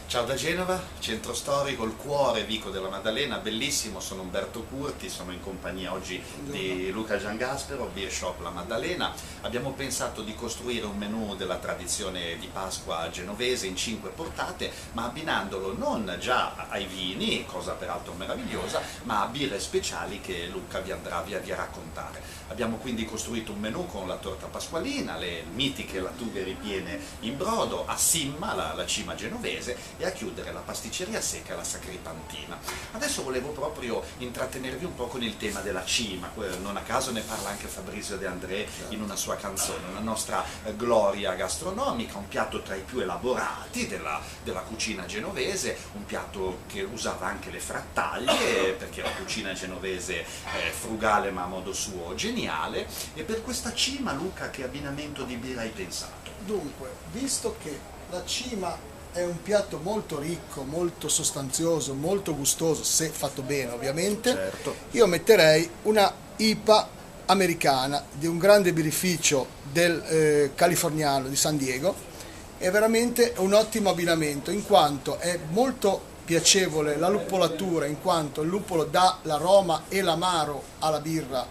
Ciao da Genova, centro storico, il cuore Vico della Maddalena, bellissimo, sono Umberto Curti, sono in compagnia oggi di Luca Giangaspero, Beer Shop La Maddalena. Abbiamo pensato di costruire un menù della tradizione di Pasqua genovese in 5 portate, ma abbinandolo non già ai vini, cosa peraltro meravigliosa, ma a birre speciali che Luca vi andrà via via a raccontare. Abbiamo quindi costruito un menù con la torta pasqualina, le mitiche lattughe ripiene in brodo, a Simma, la cima genovese, e a chiudere la pasticceria secca e la sacripantina. Adesso volevo proprio intrattenervi un po' con il tema della cima, non a caso ne parla anche Fabrizio De André in una sua canzone, una nostra gloria gastronomica, un piatto tra i più elaborati della cucina genovese, un piatto che usava anche le frattaglie, perché la cucina genovese è frugale ma a modo suo geniale. E per questa cima, Luca, che abbinamento di birra hai pensato? Dunque, visto che la cima è un piatto molto ricco, molto sostanzioso, molto gustoso, se fatto bene ovviamente, Certo. io metterei una IPA americana di un grande birrificio del californiano di San Diego. È veramente un ottimo abbinamento in quanto è molto piacevole la luppolatura, in quanto il luppolo dà l'aroma e l'amaro alla birra,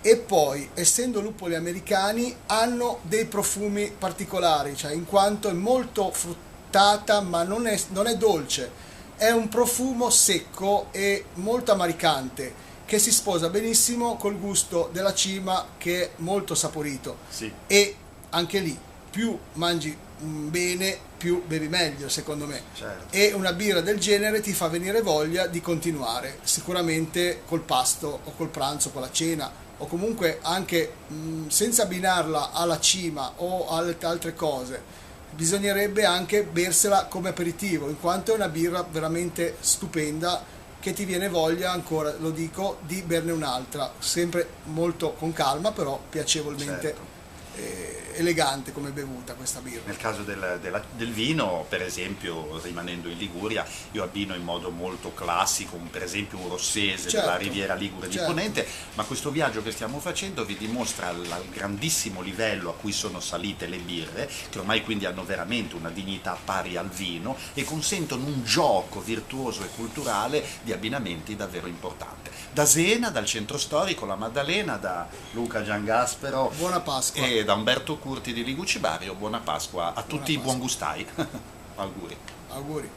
e poi, essendo luppoli americani, hanno dei profumi particolari, cioè in quanto è molto fruttata ma non è dolce, è un profumo secco e molto amaricante che si sposa benissimo col gusto della cima, che è molto saporito. Sì. E anche lì, più mangi bene, più bevi meglio, secondo me. Certo. E una birra del genere ti fa venire voglia di continuare, sicuramente col pasto o col pranzo, con la cena, o comunque anche senza abbinarla alla cima o alle altre cose. Bisognerebbe anche bersela come aperitivo, in quanto è una birra veramente stupenda che ti viene voglia, ancora lo dico, di berne un'altra, sempre molto con calma, però piacevolmente. Certo. Elegante come bevuta questa birra. Nel caso del vino, per esempio, rimanendo in Liguria, io abbino in modo molto classico, per esempio un rossese della Certo, Riviera Ligure di certo. Ponente, ma questo viaggio che stiamo facendo vi dimostra il grandissimo livello a cui sono salite le birre, che ormai quindi hanno veramente una dignità pari al vino e consentono un gioco virtuoso e culturale di abbinamenti davvero importante. Da Zena, dal centro storico, La Maddalena, da Luca Giangaspero Buona Pasqua. e da Umberto Curti di Ligucibario, buona Pasqua a tutti i Pasqua. buon gustai. Auguri. Auguri.